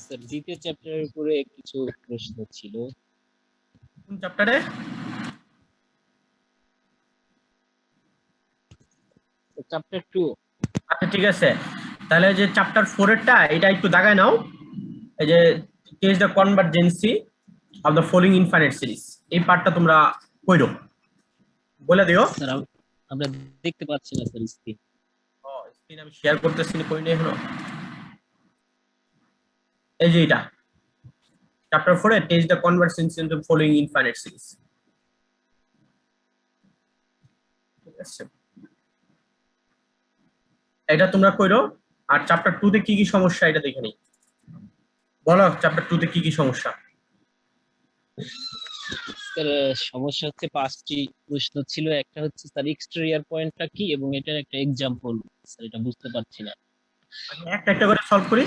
Sir দ্বিতীয় চ্যাপ্টারের উপরে কিছু প্রশ্ন ছিল। কোন চ্যাপ্টারে? চ্যাপ্টার 2। আচ্ছা ঠিক আছে, তাহলে যে চ্যাপ্টার 4 এরটা এটা একটু দাগায় নাও। এই যে case the convergency of the following infinite series, এই পার্টটা তোমরা কইরো, বলে দিও। স্যার আমরা দেখতে পাচ্ছি না স্যার স্ক্রিন। স্ক্রিন আমি শেয়ার করতেছি না, কই না এখনো। এই যে এটা চ্যাপ্টার 4 এ test the convergency of the following infinite series. ঠিক আছে, এটা তোমরা কইরো। আর চ্যাপ্টার 2 তে কি কি সমস্যা এটা দেখে নিই। বলো চ্যাপ্টার 2 তে কি কি সমস্যা? স্যার সমস্যা হচ্ছে 5টি প্রশ্ন ছিল। একটা হচ্ছে স্যার এক্সটেরিয়র পয়েন্টটা কি এবং এটার একটা এক্সাম্পল স্যার এটা বুঝতে পারছি না। একটা একটা করে সলভ করি।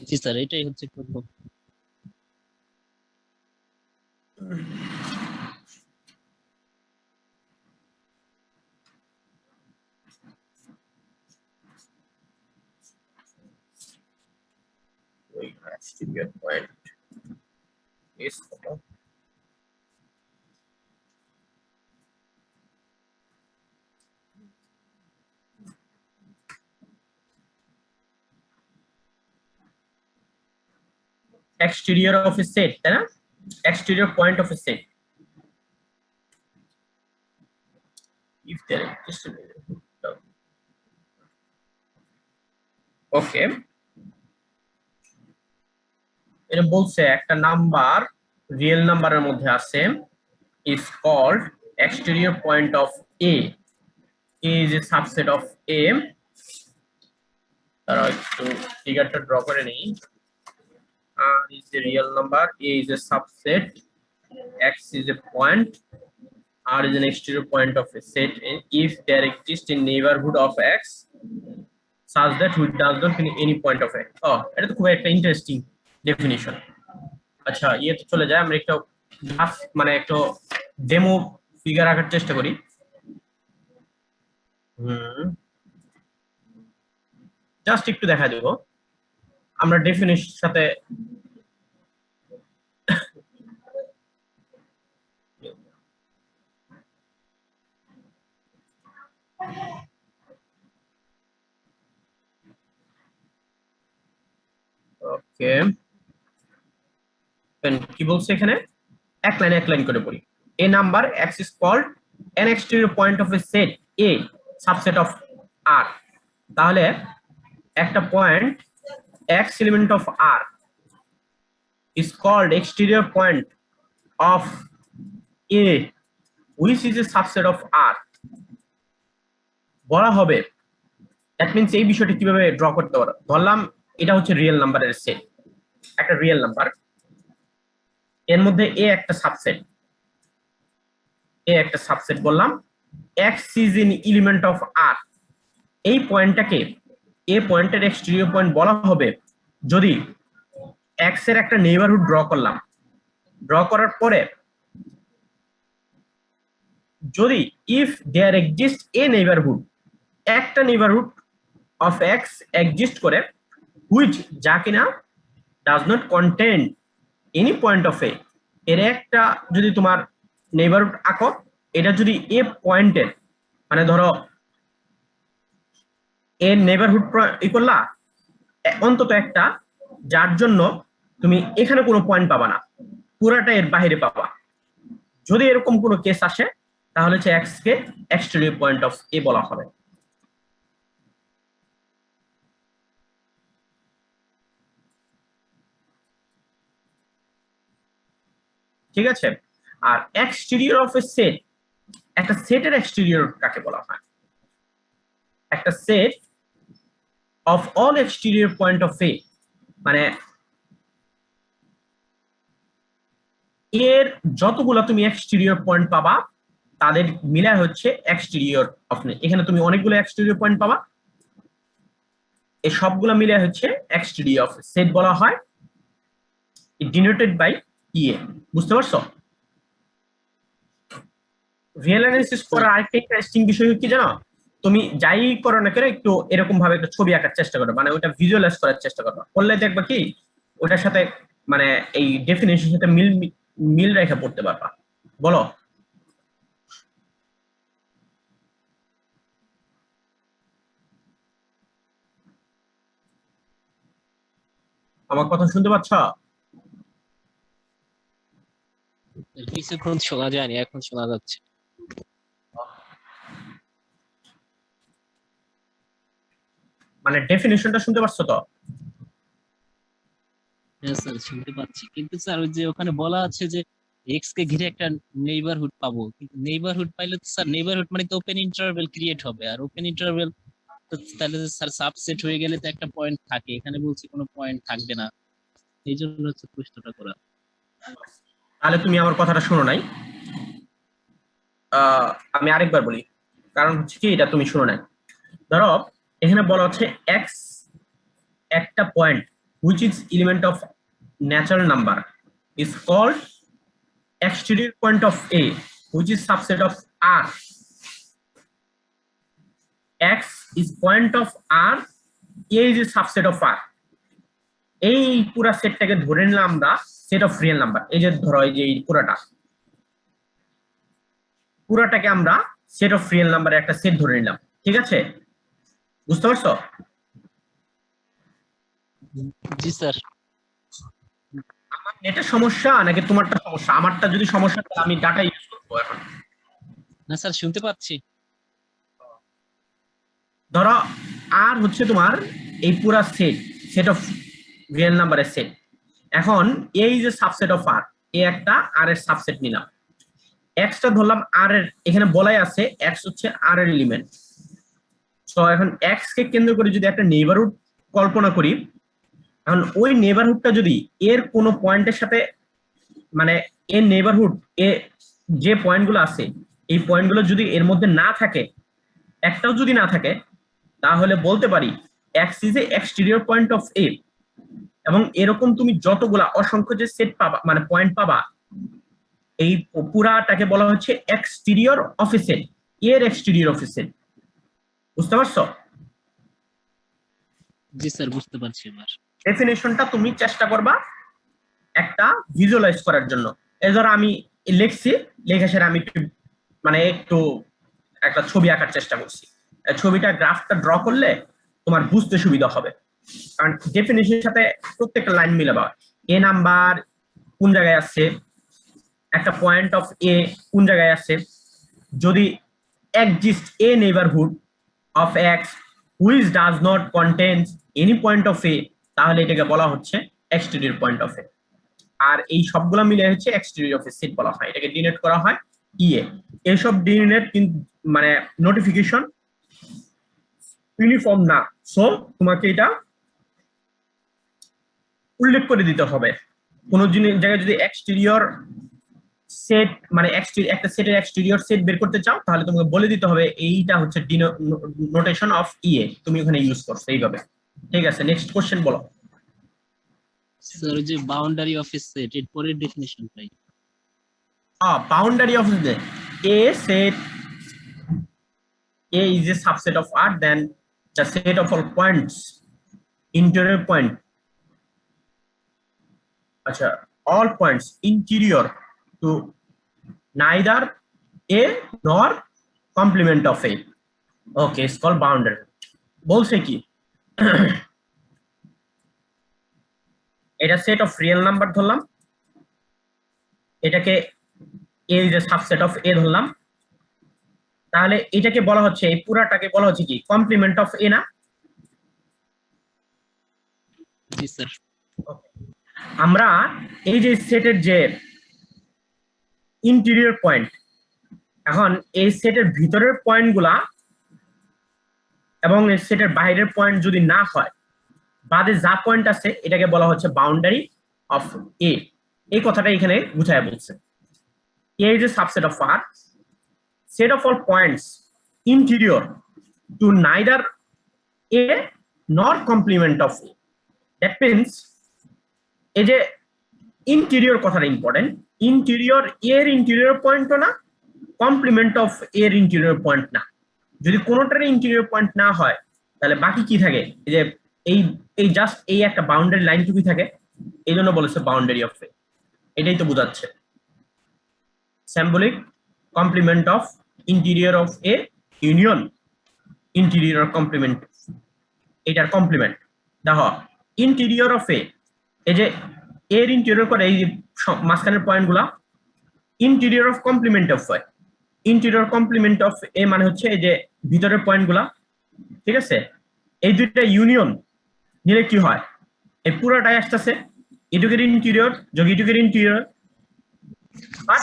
জি স্যার এটাই হচ্ছে প্রথম। Exterior point is exterior of a set, তাই না? Exterior point of a set. If there is okay, এটা বলছে একটা নাম্বার রিয়েল নাম্বারের মধ্যে আছে is called exterior point of a. A is a subset of a. তারা একটু ফিগারটা ড্র করে নেই। R is a real number, A is a subset, X is a point, R is an exterior point of a set if there exists a neighborhood of X such that which does not in any point of X. Oh, এটা তো খুব একটা interesting definition. আচ্ছা ইয়েতে চলে যায়, আমরা একটা গ্রাফ মানে একটা ডেমো ফিগার আঁকার চেষ্টা করি। জাস্ট একটু দেখা দেব আমরা ডেফিনিশন সাথে। ওকে, কি বলছে এখানে, এক লাইন করে পড়ি। A number X is called an exterior point of a set A subset of R. তাহলে একটা point X element of R is called exterior point of A which is a subset of R বলা হবে। That means এই বিষয়টা কিভাবে draw করতে পারো, ধরলাম এটা হচ্ছে রিয়েল নাম্বারের সেট, একটা রিয়েল নাম্বার, এর মধ্যে A একটা সাবসেট, বললাম X is an element of R। এই পয়েন্টটাকে A পয়েন্টের এক্সটেরিয়র পয়েন্ট বলা হবে যদি X এর একটা নেইবারহুড ড্র করলাম, ড্র করার পরে যদি if there exists a neighborhood, একটা নেইবারহুড of X এক্সিস্ট করে which যা কিনা does not contain any point of A, এর একটা যদি তোমার নেইবারহুড আঁকো, এটা যদি A পয়েন্টের মানে ধরো এর নেইবারহুড ই করলা অন্তত একটা, যার জন্য তুমি এখানে কোনো পয়েন্ট পাবা না, পুরাটা এর বাইরে পাবা। যদি এরকম কোনো কেস আসে তাহলে হচ্ছে X কে এক্সটেরিয়র পয়েন্ট অফ A বলা হবে। ঠিক আছে, আর এক্সটেরিয়র অফ এ সেট, একটা সেটের এক্সটেরিয়র কাকে বলা হয়? একটা set of all exterior point of A, মানে এর যতগুলো তুমি এক্সটেরিয়র পয়েন্ট পাবা তাদের মিলায় হচ্ছে এক্সটেরিয়র অফ এ। এখানে তুমি অনেকগুলো এক্সটেরিয়র পয়েন্ট পাবা, এই সবগুলো মিলায় হচ্ছে এক্সটেরিয়র অফ সেট বলা হয়, ডিনোটেড বাই ইএ। বুঝতে পারছো? রিয়েল অ্যানালিসিস করার আরেকটা ইন্টারেস্টিং বিষয় কি জানো, তুমি যাই করো না কেন একটু এরকম ভাবে একটা ছবি আঁকার চেষ্টা করো, মানে ওটা ভিজুয়ালাইজ করার চেষ্টা করো, করলে দেখবা কি ওটার সাথে মানে এই ডেফিনেশনের সাথে মিল মিল রেখে পড়তে পারবা। বলো। আমার কথা শুনতে পাচ্ছ? কিছুক্ষণ শোনা যায়নি, এখন শোনা যাচ্ছে। মানে ডেফিনেশনটা শুনতে পাচ্ছ তো? হ্যাঁ স্যার, শুনতে পাচ্ছি, কিন্তু স্যার ওই যে ওখানে বলা আছে যে এক্স কে ঘিরে একটা নেইবারহুড পাবো, কিন্তু নেইবারহুড পাইলে তো স্যার নেইবারহুড মানে তো ওপেন ইন্টারভ্যাল ক্রিয়েট হবে, আর ওপেন ইন্টারভ্যাল তো তাহলে স্যার সাবসেট হয়ে গেলে তো একটা পয়েন্ট থাকে, এখানে বলছি কোনো পয়েন্ট থাকবে না, এই জন্য হচ্ছে প্রশ্নটা করা। তাহলে তুমি আমার কথাটা শোনো নাই। আমি আরেকবার বলি, কারণ হচ্ছে কি এটা তুমি শোনো নাই। ধরো এখানে বলা হচ্ছে এক্স একটা point which is element of natural number is called exterior point of A which is subset of R. X is point of R, A is a subset of R. এই পুরা সেটটাকে ধরে নিলাম আমরা সেট অফ রিয়েল নাম্বার। এই যে ধরো এই যে এই পুরাটাকে আমরা সেট অফ রিয়েল নাম্বারের একটা সেট ধরে নিলাম, ঠিক আছে? বুঝতে পারছো? জি স্যার। আমার নেটের সমস্যা নাকি তোমারটা সমস্যা? আমারটা যদি সমস্যা তাহলে আমি ডাটা ইউজ করবো এখন। না স্যার, শুনতে পাচ্ছি। ধরো আর হচ্ছে তোমার এই পুরা সেট, সেট অফ রিয়েল নাম্বারের সেট। এখন এই যে সাবসেট অফ আর, এ একটা আর এর সাবসেট নিলাম, এক্সটা ধরলাম আর এর, এখানে বলাই আছে এক্স হচ্ছে আর এর এলিমেন্ট। তো এখন এক্স কে কেন্দ্র করে যদি একটা নেইবারহুড কল্পনা করি, এখন ওই নেইবারহুডটা যদি এর কোনো পয়েন্টের সাথে মানে এর নেইবারহুড এ যে পয়েন্টগুলো আছে এই পয়েন্টগুলো যদি এর মধ্যে না থাকে, একটাও যদি না থাকে, তাহলে বলতে পারি X is a exterior point of A. এবং এরকম তুমি যতগুলা অসংখ্য যে সেট পাবা মানে পয়েন্ট পাবা, এই পুরাটাকে বলা হচ্ছে এক্সটেরিয়র অফ এ সেট, এর এক্সটেরিয়র অফ এ সেট। বুঝতে পারছো? জি স্যার, বুঝতে পারছি এবার। ডেফিনেশনটা তুমি চেষ্টা করবা একটা ভিজুয়ালাইজ করার জন্য। এই ধরো আমি লিখছি, লেখা সেটা আমি মানে একটু একটা ছবি আঁকার চেষ্টা করছি। ছবিটা গ্রাফটা ড্র করলে তোমার বুঝতে সুবিধা হবে, কারণ ডেফিনেশনের সাথে প্রত্যেকটা লাইন মিলাবা। এ নাম্বার কোন জায়গায় আছে, একটা পয়েন্ট অফ এ কোন জায়গায় আছে, যদি exist a neighbourhood of X which does not contains any point of A, তাহলে এটাকে বলা হচ্ছে এক্সটেরিয়র পয়েন্ট অফ এ। আর এই সবগুলা মিলে হচ্ছে এক্সটেরিয়র অফ এ সেট বলা হয়, এটাকে ডিনোট করা হয় ইএ। এইসব ডিনোট কিন্তু মানে নোটিফিকেশন ইউনিফর্ম না, সো তোমাকে এটা উল্লেখ করে দিতে হবে। কোন জিনিস জায়গায় যদি এক্সটেরিয়র সেট মানে একটা সেটের এক্সটেরিয়র সেট বের করতে চাও, তাহলে তোমাকে বলে দিতে হবে এইটা হচ্ছে নোটেশন অফ ইএ, তুমি ওখানে ইউজ করছো এইভাবে। ঠিক আছে, নেক্সট কোশ্চেন বলো। স্যার ওই যে বাউন্ডারি অফ এ সেট, এর পরের ডেফিনিশনটাই। Boundary of the a set, A is a subset of R, then the set of all points, interior point, acha, all points interior to neither A nor complement of A. Okay, it's called boundary. বলছে কি এটা set of real number ধরলাম, এটাকে A is a subset of A ধরলাম, তাহলে এটাকে বলা হচ্ছে এই পুরাটাকে বলা হচ্ছে কি কমপ্লিমেন্ট অফ A না? জি স্যার। আমরা এই যে সেটের যে ইন্টেরিয়র পয়েন্ট, এখন এই সেটের ভিতরের পয়েন্টগুলা এবং এই সেটের বাইরের পয়েন্ট যদি না হয়, বাদে যা পয়েন্ট আছে এটাকে বলা হচ্ছে বাউন্ডারি অফ এ। এই কথাটা এখানে বুঝায় বলছে A is a subset of R, set of all points interior to neither A nor complement of A. That means এই যে ইন্টেরিয়র কথাটা ইম্পর্টেন্ট, ইন্টেরিয়র এর ইন্টেরিয়র পয়েন্টও না, কমপ্লিমেন্ট অফ এর ইন্টেরিয়র পয়েন্ট না। যদি কোনোটার ইন্টেরিয়র পয়েন্ট না হয়, তাহলে বাকি কি থাকে? এই যে এই এই জাস্ট এই একটা বাউন্ডারি লাইনটুকুই থাকে, এই জন্য বলেছে বাউন্ডারি অফ এ, এটাই তো বোঝাচ্ছে symbolic complement of interior of a union, interior complement, এটার কমপ্লিমেন্ট দেখো ইন্টেরিয়র অফ এ, এই যে এর ইন্টেরিয়র করে এই যে মাঝখানের পয়েন্টগুলা interior of complement of A, interior complement of A মানে হচ্ছে এই যে ভিতরের পয়েন্টগুলা, ঠিক আছে, এই দুইটা ইউনিয়ন নিলে কি হয়, এই পুরোটাই আসতেছে এটুকের ইন্টেরিয়র যোগ এটুকের ইন্টেরিয়র।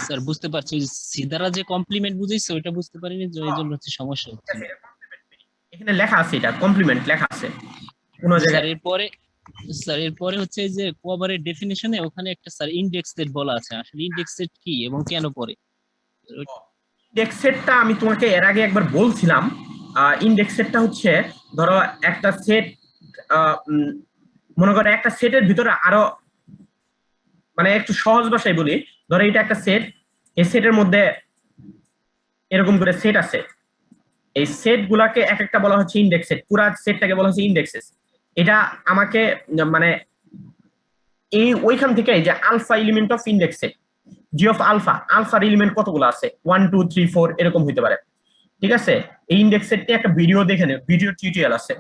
স্যার বুঝতে পারছি, সিদারা যে কমপ্লিমেন্ট বুঝাইছে ওইটা বুঝতে পারিনি, যে এই জন্য হচ্ছে সমস্যা হচ্ছিল। এখানে লেখা আছে, এটা কমপ্লিমেন্ট লেখা আছে কোন স্যার জায়গায়। এরপরে হচ্ছে যে কোয়াবারের ডেফিনিশনে ওখানে একটা স্যার ইনডেক্স সেট বলা আছে, আসলে ইনডেক্স সেট কি এবং কেন পড়ে? ইন্ডেক্স সেটটা আমি তোমাকে এর আগে একবার বলছিলাম। ইন্ডেক্স সেটটা হচ্ছে ধরো একটা সেট, মনে করো একটা সেটের ভিতরে আরো, মানে একটু সহজ ভাষায় বলি, ধরো এটা একটা সেট, এই সেটের মধ্যে এরকম করে সেট আছে, এই সেট গুলাকে এক একটা বলা হচ্ছে ইন্ডেক্স সেট, পুরা সেটটাকে বলা হচ্ছে ইন্ডেক্সেস। এটা আমাকে মানে এই ওইখান থেকে যে alpha element of index set, g of alpha, আলফার এলিমেন্ট কতগুলো আছে 1 2 3 4 এরকম হইতে পারে, ঠিক আছে। এই ইন্ডেক্স সেটটি একটা ভিডিও দেখে নেব, ভিডিও টিউটোরিয়াল আছে,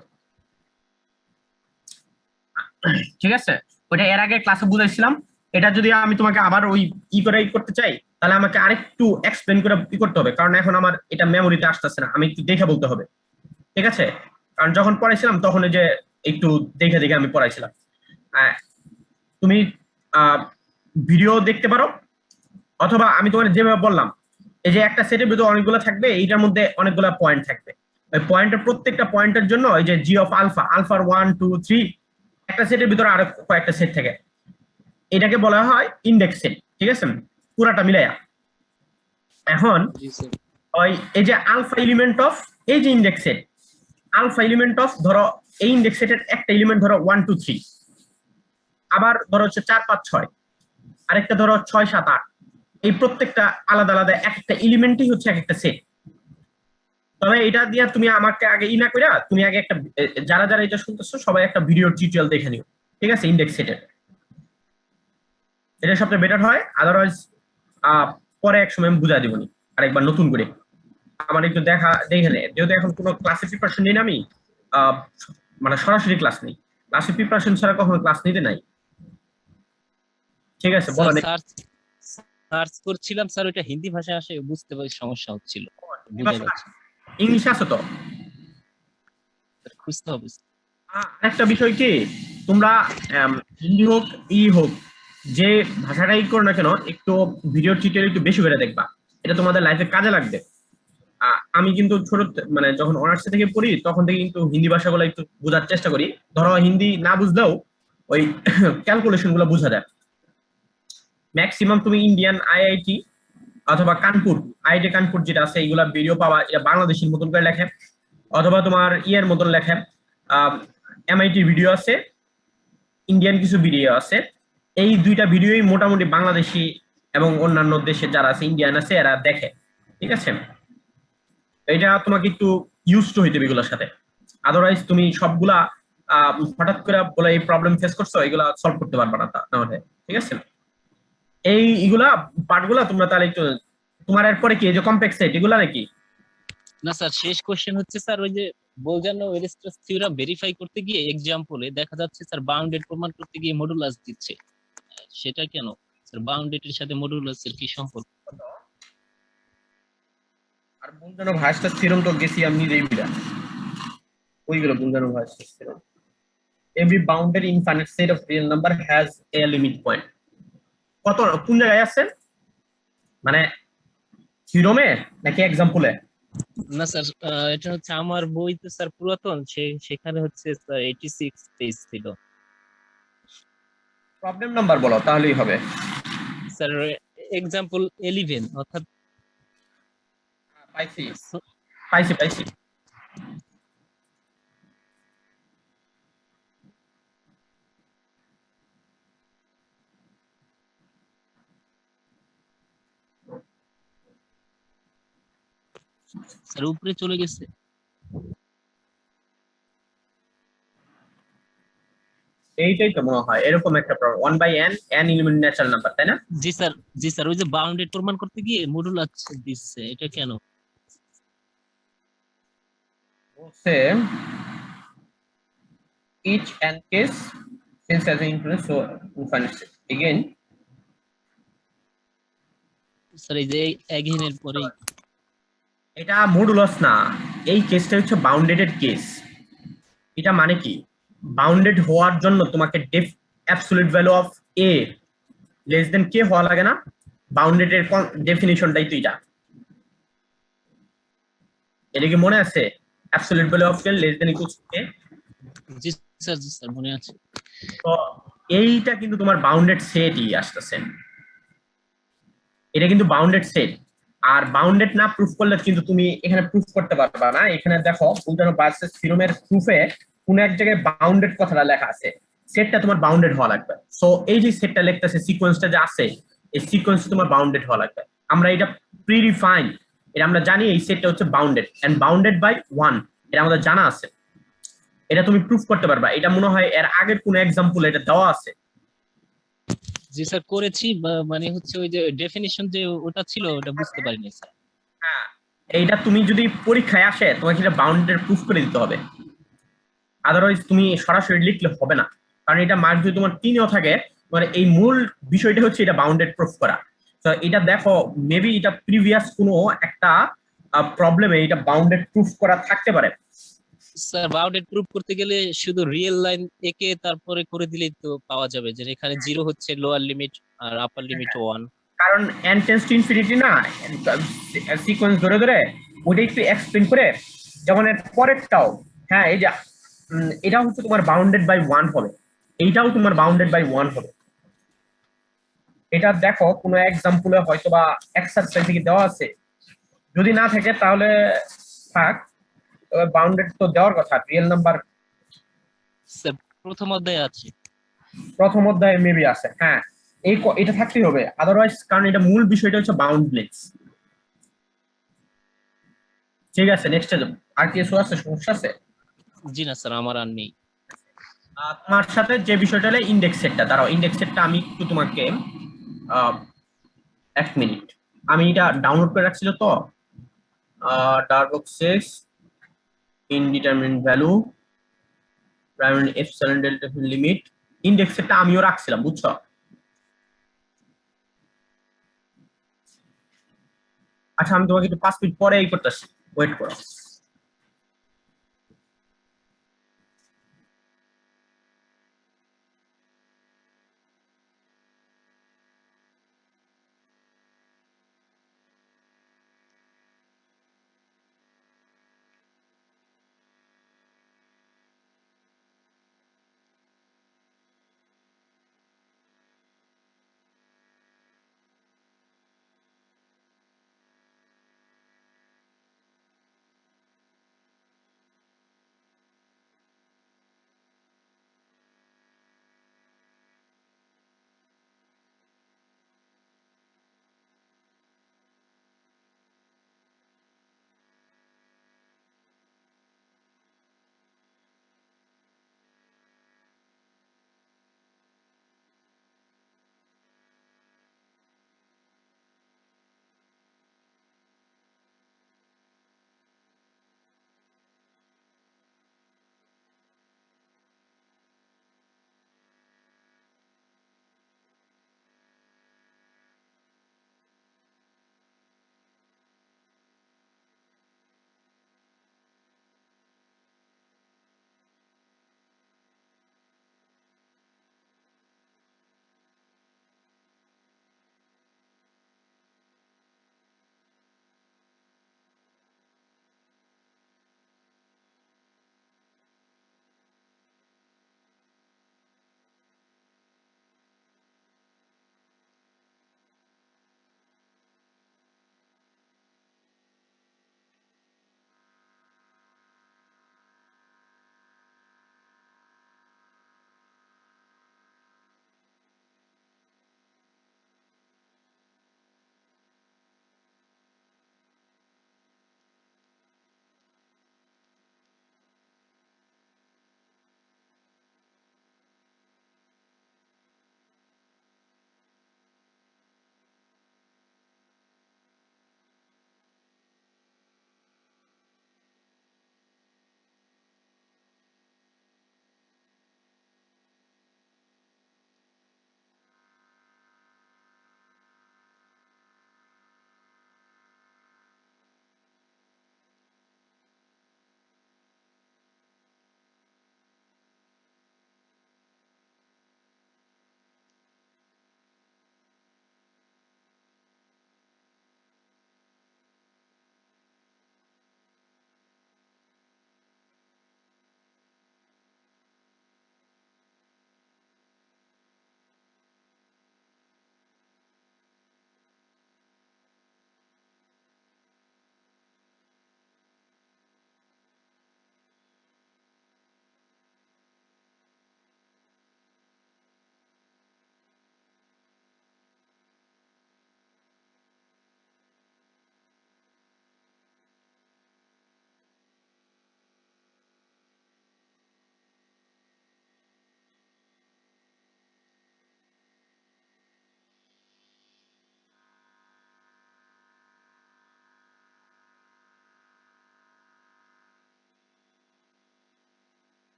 ঠিক আছে, ওটা এর আগে ক্লাসে বুঝাইছিলাম। এটা যদি আমি তোমাকে আবার ওই করে করতে চাই, তাহলে আমাকে আরেকটু এক্সপ্লেন করে করতে হবে, কারণ এখন আমার এটা মেমোরিতে আসতেছে না, আমি একটু দেখে বলতে হবে, ঠিক আছে। কারণ যখন পড়াইছিলাম তখন যে একটু দেখে দেখে আমি পড়াইছিলাম। তুমি ভিডিও দেখতে পারো, অথবা আমি তোমার যেভাবে বললাম, এই যে একটা সেটের ভিতরে অনেকগুলো থাকবে, এইটার মধ্যে অনেকগুলো পয়েন্ট থাকবে, ওই পয়েন্টের প্রত্যেকটা পয়েন্টের জন্য এই যে জি অফ আলফা, আলফার 1 2 3, একটা সেটের ভিতরে আরো কয়েকটা সেট থাকে, এটাকে বলা হয় ইন্ডেক্স সেট, ঠিক আছে, পুরাটা মিলাইয়া। এখন ওই এই যে আলফা এলিমেন্ট অফ এই যে index set, alpha element of ধরো এই ইন্ডেক্স সেটের একটা এলিমেন্ট ধরো 1 2 3, আবার ধরো হচ্ছে 4 5 6, আরেকটা ধরো 6 7 8, এই প্রত্যেকটা আলাদা আলাদা একটা এলিমেন্টই হচ্ছে এক একটা সেট। তবে এটা দিয়ে তুমি আমাকে আগে না কইরা তুমি আগে একটা, যারা যারা এটা শুনতেছো সবাই একটা ভিডিও টিউটোরিয়াল দেখে নিও, ঠিক আছে, ইন্ডেক্স সেটের, এটা সবচেয়ে বেটার হয়। আদারওয়াইজ পরে এক সময় আমি বুঝা দিবনি আরেকবার নতুন করে, আমার একটু দেখে নে, যেহেতু এখন কোনো ক্লাসে প্রিপারেশন নেই না আমি, মানে সরাসরি ক্লাস নেই, ক্লাসে প্রিপারেশন ছাড়া কখনো ক্লাস নিতে নাই, ঠিক আছে, বলো। সার্চ করছিলাম স্যার, ওইটা হিন্দি ভাষায় আসে, বুঝতে পারি সমস্যা হচ্ছিল, বোঝা যাচ্ছে। ইংলিশ আছে তো, খুঁজতে হবে। একটা বিষয় কি, তোমরা হিন্দি হোক হোক, যে ভাষাটাই করো না কেন, একটু ভিডিও টিউটোরিয়াল একটু বেশি করে দেখবা, এটা তোমাদের লাইফে কাজে লাগবে। আমি কিন্তু ছোট মানে যখন অনার্স থেকে পড়ি তখন থেকে কিন্তু হিন্দি ভাষাগুলো একটু বোঝার চেষ্টা করি, ধরো হিন্দি না বুঝলেও ওই ক্যালকুলেশন গুলো বোঝা যায়। ম্যাক্সিমাম তুমি ইন্ডিয়ান আইআইটি অথবা কানপুর, আইআইটি কানপুর যেটা আছে, এইগুলা ভিডিও পাওয়া, এটা বাংলাদেশের মতন করে লেখে, অথবা তোমার ইয়ের মতন লেখে, এমআইটি ভিডিও আছে, ইন্ডিয়ান কিছু ভিডিও আছে, এই দুইটা ভিডিওই মোটামুটি বাংলাদেশি এবং অন্যান্য দেশের যারা আছে ইন্ডিয়ান আছে এরা দেখে, ঠিক আছে। এটা তোমাকে একটু ইউজ টু হইতে হবে এগুলোর সাথে, আদারওয়াইজ তুমি সবগুলা হঠাৎ করে বলে এই প্রবলেম ফেস করছো, এগুলা সলভ করতে পারবে না তাহলে, ঠিক আছে। এইগুলা পার্টগুলা তোমরা তাহলে একটু, তোমার এরপরে কি এই যে কমপ্লেক্স সেট এগুলা নাকি? না স্যার, শেষ কোশ্চেন হচ্ছে স্যার ওই যে বোলজানো ওয়েরেস্ট্রাস থিওরাম ভেরিফাই করতে গিয়ে এক্সাম্পলে দেখা যাচ্ছে স্যার বাউন্ডেড প্রমাণ করতে গিয়ে মডুলাস দিচ্ছে, সেটা কেন স্যার? বাউন্ডেড এর সাথে মডুলাস এর কি সম্পর্ক? আর বুনজানো ভার্সটাস থিওরাম তো গেছি আমি নিজেই বিরা, ওইগুলো বুনজানো ভার্সটাস theorem, every bounded infinite set of real number has a limit point, কত কোন জায়গায় আছে, মানে থিওরামে নাকি এক্সাম্পলে? না স্যার, এটা হচ্ছে আমার বইতে স্যার পুরাতন, সেখানে হচ্ছে স্যার 86 পেজ ছিল। প্রবলেম নাম্বার বলো তাহলেই হবে। স্যার এক্সাম্পল 11 অর্থাৎ পাইছি পাইছি পাইছি। স্যার উপরে চলে গেছে। এইটাই তো মনে হয় এরকম একটা problem, 1/n n element natural number, তাই না? জি স্যার, জি স্যার, ওই যে বাউন্ডেড প্রমাণ করতে গিয়ে মডুল দিচ্ছে, এটা কেন? বলছে each and case since as an influence so infinite set. Again sir এই যে অ্যাগেইনের পরেই এটা মডুলাস না, এই কেসটা হচ্ছে বাউন্ডেড কেস। এটা মানে কি, বাউন্ডেড হওয়ার জন্য তোমাকে absolute value of A less than K হওয়া লাগে না? বাউন্ডেড এর ডেফিনিশনটাই তো এটা, এটা কি মনে আছে? Absolute value of k less than equals to K. G sir, G sir, মনে আছে। তো এইটা কিন্তু তোমার বাউন্ডেড সেটই আসতেছে, এটা কিন্তু বাউন্ডেড সেট। আর বাউন্ডেড না প্রুফ করলে কিন্তু তুমি এখানে প্রুফ করতে পারবা না। এখানে দেখো উল্টানো বার্সেস থিওরেমের প্রুফে কোন এক জায়গায় বাউন্ডেড কথাটা লেখা আছে, সেটটা তোমার বাউন্ডেড হওয়া লাগবে। সো এই যে সেটটা লিখতেছে, সিকোয়েন্সটা যে আছে, এই সিকোয়েন্স তোমার বাউন্ডেড হওয়া লাগবে। আমরা এটা প্রিডিফাইন, এটা আমরা জানি এই সেটটা হচ্ছে বাউন্ডেড এন্ড বাউন্ডেড বাই 1, এটা আমাদের জানা আছে। এটা তুমি প্রুফ করতে পারবা, এটা মনে হয় এর আগের কোন এক্সাম্পল এটা দেওয়া আছে। জি স্যার, করেছি, মানে হচ্ছে ওই যে ডেফিনিশন যে ওটা ছিল ওটা বুঝতে পারিনি স্যার। হ্যাঁ, এইটা তুমি যদি পরীক্ষায় আসে তোমাকে এটা বাউন্ডেড প্রুফ করে দিতে হবে, আদারওয়াইজ তুমি সরাসরি লিখলে হবে না। কারণ এটা মার্ক যদি তোমার 3-এও থাকে, মানে এই মূল বিষয়টা হচ্ছে এটা বাউন্ডেড প্রুফ করা। তো এটা দেখো মেবি এটা প্রিভিয়াস কোনো একটা প্রবলেমে এটা বাউন্ডেড প্রুফ করা থাকতে পারে। স্যার বাউন্ডেড প্রুফ করতে গেলে শুধু রিয়েল লাইন একে তারপরে করে দিলেই তো পাওয়া যাবে, যে এখানে 0 হচ্ছে লোয়ার লিমিট আর আপার লিমিট 1। কারণ n টেন্ডস টু ইনফিনিটি না, সিকোয়েন্স ধরে ধরে ওইটা একটু এক্সপ্লেন করে, যেমন এর পরেরটাও। হ্যাঁ, এই যে এটা হচ্ছে তোমার বাউন্ডেড বাই 1 হবে, এইটাও তোমার বাউন্ডেড বাই 1 হবে। এটা দেখো কোনো এক্সাম্পলে হয়তো বা এক্সারসাইজ থেকে দেওয়া আছে, যদি না থাকে তাহলে থাক। বাউন্ডেড তো দেওয়ার কথা, রিয়েল নাম্বার স্যার প্রথম অধ্যায়ে আছে। প্রথম অধ্যায়ে মেবি আছে। হ্যাঁ, এটা থাকতেই হবে, আদারওয়াইজ, কারণ এটা মূল বিষয়টা হচ্ছে বাউন্ডলেস। ঠিক আছে, নেক্সট আর কি আছে, সমস্যা আছে? জি না স্যার, আমার আর নেই। তোমার সাথে যে বিষয়টা হলো ইন্ডেক্স সেটটা, দাঁড়াও ইন্ডেক্স সেটটা আমি একটু তোমাকে 1 মিনিট, আমি এটা ডাউনলোড করে রাখছিল তো, Darboux indeterminate value primary epsilon delta limit, index সেটটা আমিও রাখছিলাম, বুঝছো? আচ্ছা, আমি তোমাকে একটু 5 মিনিট পরে এই করতেছি, ওয়েট করো।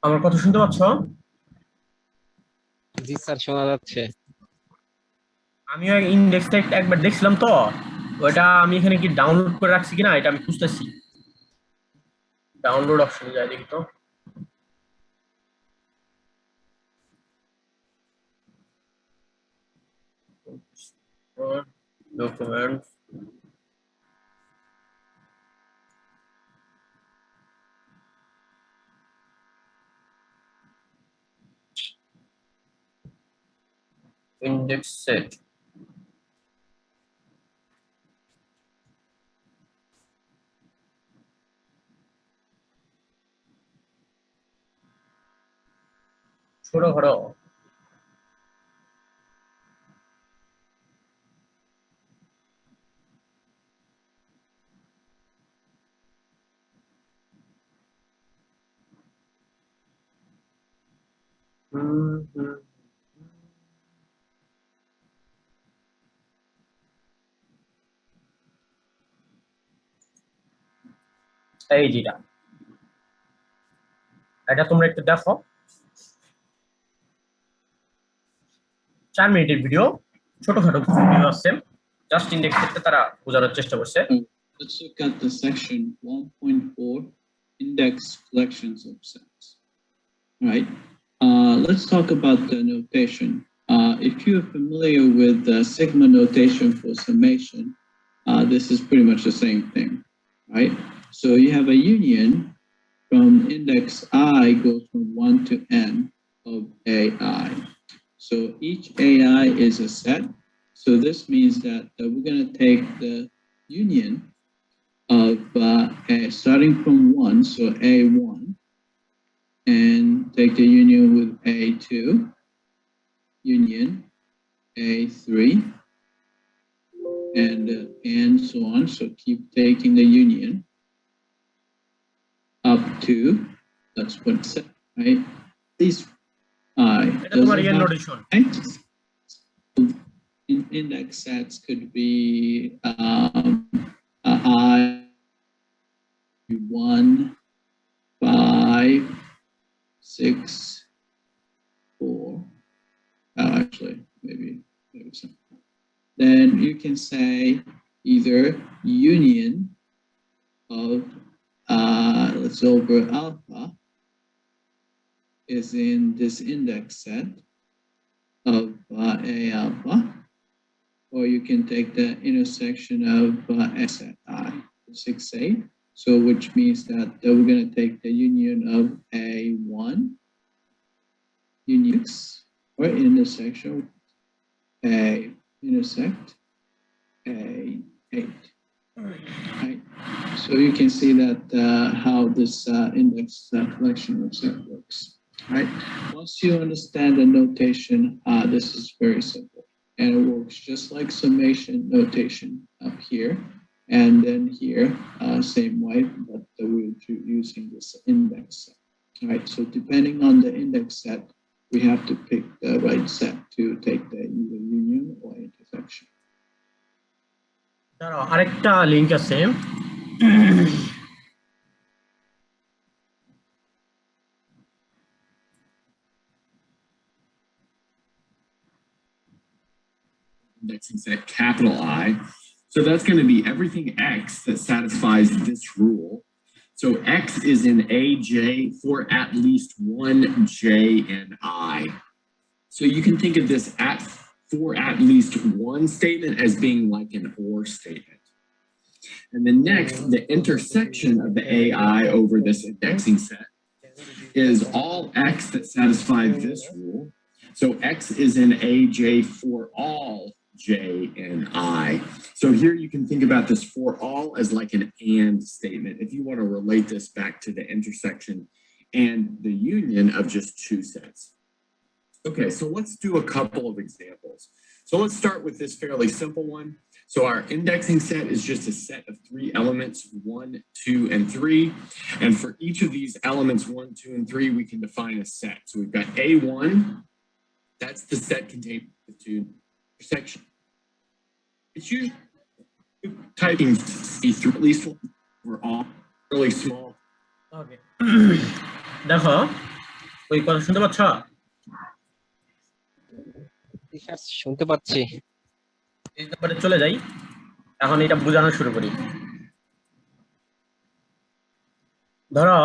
আমার কথা শুনতে পাচ্ছ? জি স্যার, শোনা যাচ্ছে। আমিও ইন্ডেক্সটা একবার দেখছিলাম তো, ওটা আমি এখানে কি ডাউনলোড করে রাখছি কিনা এটা আমি খুঁজতেছি। ডাউনলোড অপশনে যাই দেখি তো। Document, index set. ছোট ঘর। এই যেটা, এটা তোমরা একটু দেখো, 4 মিনিটের ভিডিও, ছোটখাটো ভিডিও আছে, জাস্ট ইন্ডেক্স সেটটা তারা বোঝানোর চেষ্টা করছে। Let's look at the section 1.4 index collections of sets. Right. Let's talk about the notation. If you're familiar with the sigma notation for summation, this is pretty much the same thing, right? So you have a union from index I goes from 1 to n of AI. So each AI is a set. So this means that we're going to take the union of starting from 1, so A1, and take the union with A2, union A3, and so on. So keep taking the union up to, that's what's set, right? These এটা তোমার ইয়ের notation. index sets could be I1, 5, 6, 4. Actually, maybe some. Then you can say either union of let's say over alpha is in this index set of A alpha, or you can take the intersection of S at I, 6, 8. So which means that we're going to take the union of A1 unix or intersection A intersect A8. Right. So you can see that how this index collection of set works. Right. Once you understand the notation, this is very simple, and it works just like summation notation up here, and then here, same way, but we're using this index set. All right. So depending on the index set, we have to pick the right set to take the either union or intersection. দাঁড়াও, আরেকটা link আছে। Indexing set capital I. So that's going to be everything X that satisfies this rule. So X is in AJ for at least one J and I. So you can think of this for at least one statement as being like an OR statement. And then next, the intersection of the AI over this indexing set is all X that satisfy this rule. So X is in AJ for all J and I. So here you can think about this for all as like an and statement if you want to relate this back to the intersection and the union of just two sets. Okay, so let's do a couple of examples. So let's start with this fairly simple one. So our indexing set is just a set of 3 elements, 1, 2, and 3. And for each of these elements, 1, 2, and 3, we can define a set. So we've got A1, that's the set containing the 2 intersections. It's usually typing C through at least one. We're all really small. Okay. দেখো ওই কথা শুনতে পাচ্ছ? Sir শুনতে পাচ্ছি। এই ব্যাপারে চলে যাই, এখন এটা বোঝানো শুরু করি। ধরো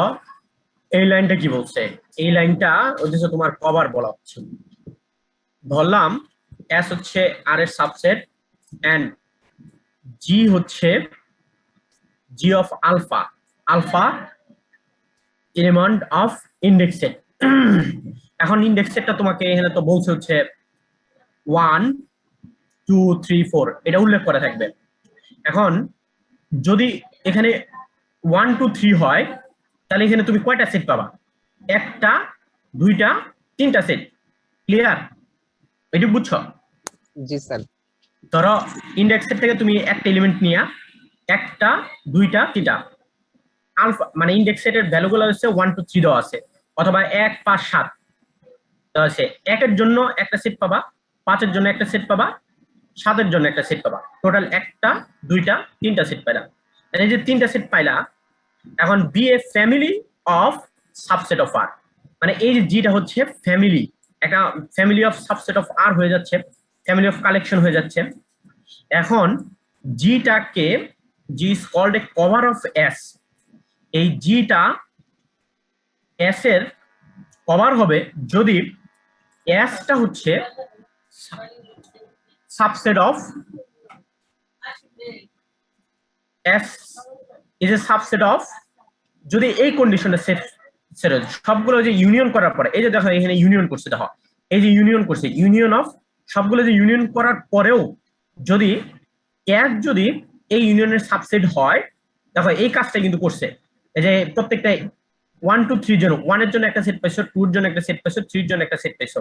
এই লাইনটা কি বলছে, এই লাইনটা হচ্ছে তোমার কভার বলা হচ্ছে। ধরলাম এস হচ্ছে আর এর সাবসেট এন্ড জি হচ্ছে G of alpha, alpha element of index set. এখন ইন্ডেক্স সেটটা তোমাকে এখানে তো বলছে হচ্ছে 1 2 3 4 এটা উল্লেখ করা থাকবে। এখন যদি এখানে 1 2 3 হয় তাহলে এখানে তুমি কয়টা সেট পাবা? একটা, দুইটা, তিনটা সেট। ক্লিয়ার? এটা বুঝছো? জি স্যার। ধরো ইন্ডেক্স সেট থেকে তুমি একটা এলিমেন্ট নিয়া একটা, দুইটা, তিনটা আলফা মানে ইন্ডেক্স সেটের ভ্যালুগুলো হচ্ছে 1 2 3 দেওয়া আছে, অথবা 1 5 7 দেওয়া আছে। 1 এর জন্য একটা সেট পাবা, 5 এর জন্য একটা সেট পাবা, 7 এর জন্য একটা সেট পাবা। টোটাল একটা, দুইটা, তিনটা সেট পাইলা। এই যে তিনটা সেট পাইলা, এখন be a family of subset of R, মানে এই যে জিটা হচ্ছে ফ্যামিলি, একটা family of subset of R হয়ে যাচ্ছে, ফ্যামিলি অফ কালেকশন হয়ে যাচ্ছে। এখন জিটাকে G is called a cover of S. এই জিটা এস এর কভার হবে যদি এসটা হচ্ছে subset of S is a subset of, যদি এই কন্ডিশনে সেট সেট সবগুলো যে ইউনিয়ন করার পরে, এই যে দেখো এখানে ইউনিয়ন করছে, দেখো এই যে ইউনিয়ন করছে, ইউনিয়ন অফ সবগুলো যে ইউনিয়ন করার পরেও যদি এস যদি এই ইউনিয়নের সাবসেট হয়, দেখো এই কাজটা কিন্তু করছে। এই যে প্রত্যেকটা 1 2 3 জন্য 1 এর জন্য একটা সেট পাইছো, 2 এর জন্য একটা সেট পাইছো, 3 এর জন্য একটা সেট পাইছো।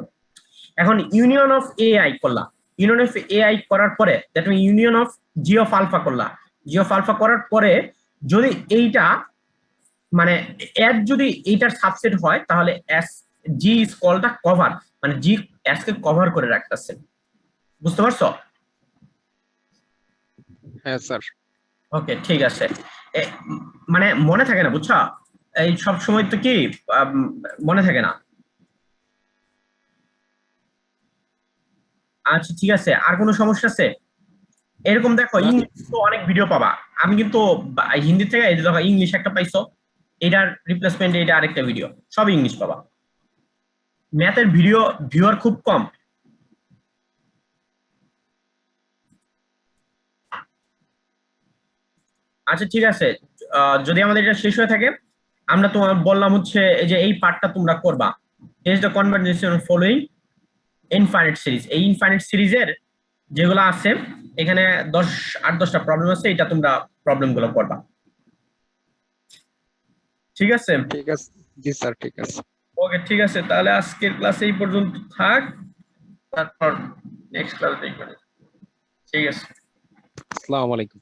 এখন ইউনিয়ন অফ এআই করলা, ইউনিয়ন অফ এআই করার পরে that mean union of g of alpha করলা, জি অফ আলফা করার পরে যদি এইটা মানে এস যদি এইটার সাবসেট হয় তাহলে s g is called the cover, মানে জি এস কে কভার করে রাখতেছে। বুঝতে পারছো? হ্যাঁ স্যার। ওকে ঠিক আছে। মানে মনে থাকে না, বুঝছো? এই সব সময় তো কি মনে থাকে না। আচ্ছা ঠিক আছে, আর কোনো সমস্যা আছে? এরকম দেখো ইংলিশ তো অনেক ভিডিও পাবা, আমি কিন্তু হিন্দি থেকে এই যে দেখো ইংলিশ একটা পাইছো, এটার রিপ্লেসমেন্টে এটা আরেকটা ভিডিও, সব ইংলিশ পাবা। ম্যাথের ভিডিও ভিউয়ার খুব কম। আচ্ছা ঠিক আছে, যদি আমাদের এটা শেষ হয়ে থাকে, আমরা তোমার বললাম হচ্ছে এই যে এই পার্টটা তোমরা করবা, is the conversation following infinite series. এই ইনফাইনাইট সিরিজের যেগুলো আছে এখানে 8-10টা প্রবলেম আছে, এটা তোমরা প্রবলেমগুলো করবা। ঠিক আছে? ঠিক আছে। জি স্যার ঠিক আছে। ওকে ঠিক আছে, তাহলে আজকের ক্লাস এই পর্যন্ত থাক, তারপর নেক্সট ক্লাস দেখবেন। ঠিক আছে, আসসালামু আলাইকুম।